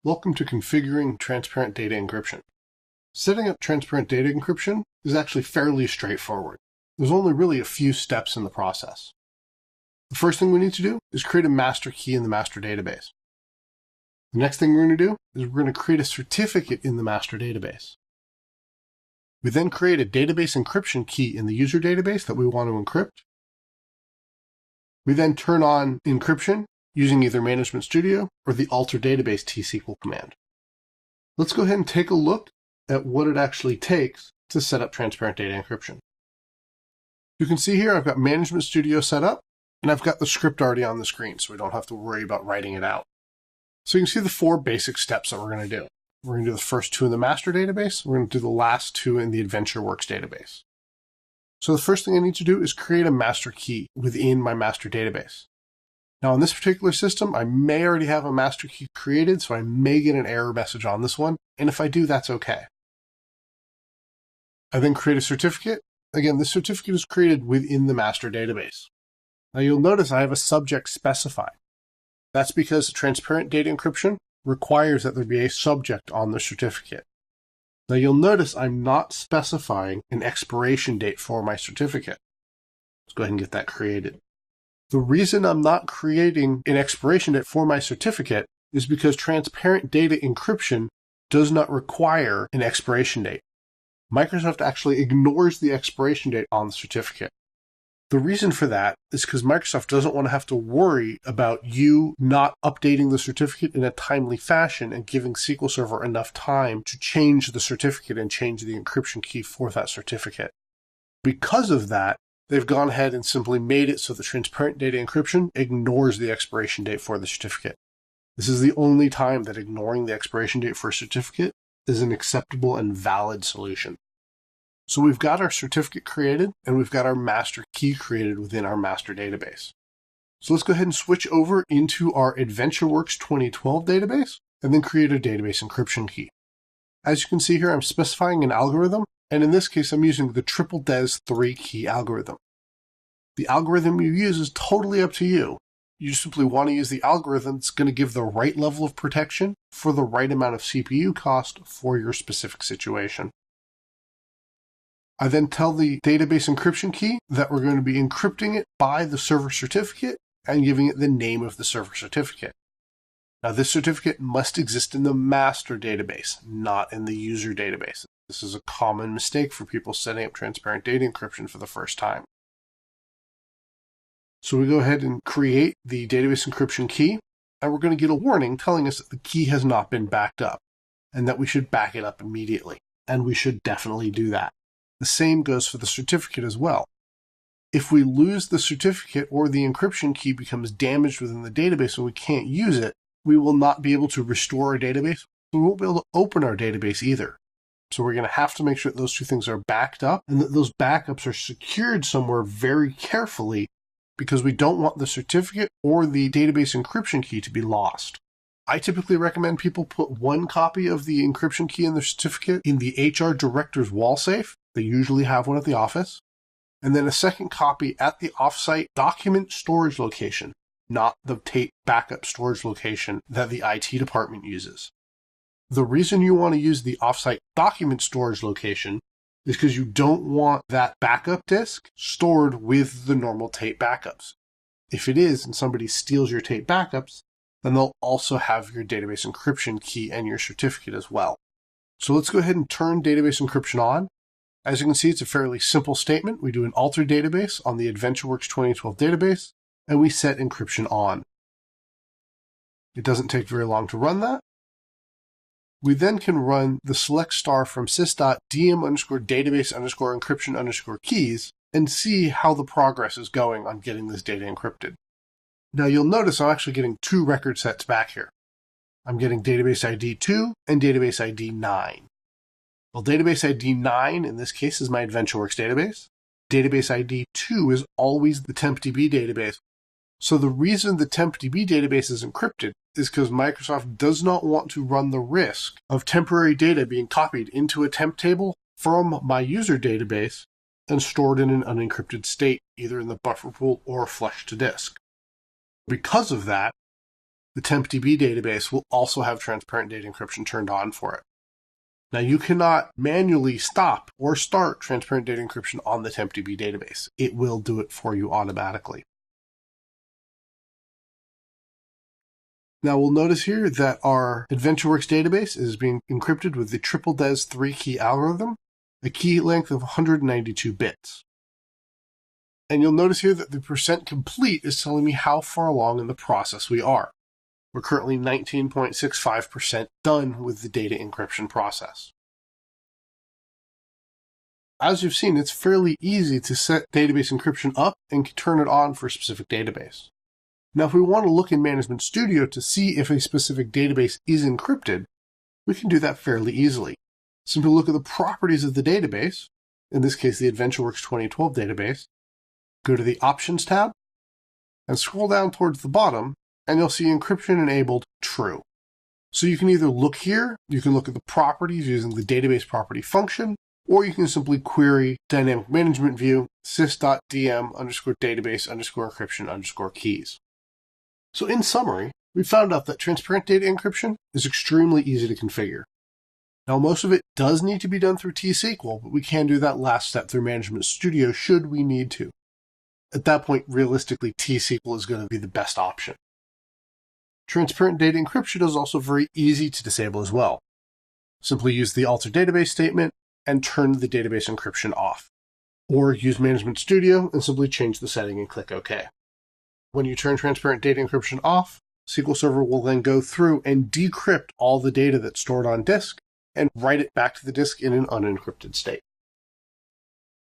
Welcome to Configuring Transparent Data Encryption. Setting up transparent data encryption is actually fairly straightforward. There's only really a few steps in the process. The first thing we need to do is create a master key in the master database. The next thing we're going to do is we're going to create a certificate in the master database. We then create a database encryption key in the user database that we want to encrypt. We then turn on encryption using either Management Studio or the alter database tsql command. Let's go ahead and take a look at what it actually takes to set up transparent data encryption. You can see here I've got Management Studio set up, and I've got the script already on the screen, so we don't have to worry about writing it out. So you can see the four basic steps that we're going to do. We're going to do the first two in the master database. We're going to do the last two in the AdventureWorks database. So the first thing I need to do is create a master key within my master database. Now on this particular system, I may already have a master key created, so I may get an error message on this one. And if I do, that's okay. I then create a certificate. Again, this certificate is created within the master database. Now you'll notice I have a subject specified. That's because transparent data encryption requires that there be a subject on the certificate. Now you'll notice I'm not specifying an expiration date for my certificate. Let's go ahead and get that created. The reason I'm not creating an expiration date for my certificate is because transparent data encryption does not require an expiration date. Microsoft actually ignores the expiration date on the certificate. The reason for that is because Microsoft doesn't want to have to worry about you not updating the certificate in a timely fashion and giving SQL Server enough time to change the certificate and change the encryption key for that certificate. Because of that, they've gone ahead and simply made it so that transparent data encryption ignores the expiration date for the certificate. This is the only time that ignoring the expiration date for a certificate is an acceptable and valid solution. So we've got our certificate created, and we've got our master key created within our master database. So let's go ahead and switch over into our AdventureWorks 2012 database, and then create a database encryption key. As you can see here, I'm specifying an algorithm, and in this case, I'm using the triple DES 3 key algorithm. The algorithm you use is totally up to you. You simply want to use the algorithm that's going to give the right level of protection for the right amount of CPU cost for your specific situation. I then tell the database encryption key that we're going to be encrypting it by the server certificate and giving it the name of the server certificate. Now, this certificate must exist in the master database, not in the user database. This is a common mistake for people setting up transparent data encryption for the first time. So we go ahead and create the database encryption key, and we're going to get a warning telling us that the key has not been backed up and that we should back it up immediately. And we should definitely do that. The same goes for the certificate as well. If we lose the certificate or the encryption key becomes damaged within the database and we can't use it, we will not be able to restore our database. We won't be able to open our database either. So we're going to have to make sure that those two things are backed up and that those backups are secured somewhere very carefully, because we don't want the certificate or the database encryption key to be lost. I typically recommend people put one copy of the encryption key in their certificate in the HR director's wall safe. They usually have one at the office. And then a second copy at the offsite document storage location, not the tape backup storage location that the IT department uses. The reason you want to use the offsite document storage location is because you don't want that backup disk stored with the normal tape backups. If it is and somebody steals your tape backups, then they'll also have your database encryption key and your certificate as well. So let's go ahead and turn database encryption on. As you can see, it's a fairly simple statement. We do an alter database on the AdventureWorks 2012 database, and we set encryption on. It doesn't take very long to run that. We then can run the select star from sys.dm_database_encryption_keys and see how the progress is going on getting this data encrypted. Now you'll notice I'm actually getting two record sets back here. I'm getting database ID 2 and database ID 9. Well, database ID 9 in this case is my AdventureWorks database. Database ID 2 is always the TempDB database. So the reason the TempDB database is encrypted is because Microsoft does not want to run the risk of temporary data being copied into a temp table from my user database and stored in an unencrypted state, either in the buffer pool or flush to disk. Because of that, the TempDB database will also have transparent data encryption turned on for it. Now, you cannot manually stop or start transparent data encryption on the TempDB database. It will do it for you automatically. Now, we'll notice here that our AdventureWorks database is being encrypted with the triple DES 3-key algorithm, a key length of 192 bits. And you'll notice here that the %complete is telling me how far along in the process we are. We're currently 19.65% done with the data encryption process. As you've seen, it's fairly easy to set database encryption up and turn it on for a specific database. Now, if we want to look in Management Studio to see if a specific database is encrypted, we can do that fairly easily. Simply look at the properties of the database, in this case the AdventureWorks 2012 database, go to the Options tab, and scroll down towards the bottom, and you'll see encryption enabled true. So you can either look here, you can look at the properties using the database property function, or you can simply query dynamic management view sys.dm_database_encryption_keys. So in summary, we found out that transparent data encryption is extremely easy to configure. Now, most of it does need to be done through T-SQL, but we can do that last step through Management Studio should we need to. At that point, realistically, T-SQL is going to be the best option. Transparent data encryption is also very easy to disable as well. Simply use the alter database statement and turn the database encryption off. Or use Management Studio and simply change the setting and click OK. When you turn transparent data encryption off, SQL Server will then go through and decrypt all the data that's stored on disk and write it back to the disk in an unencrypted state.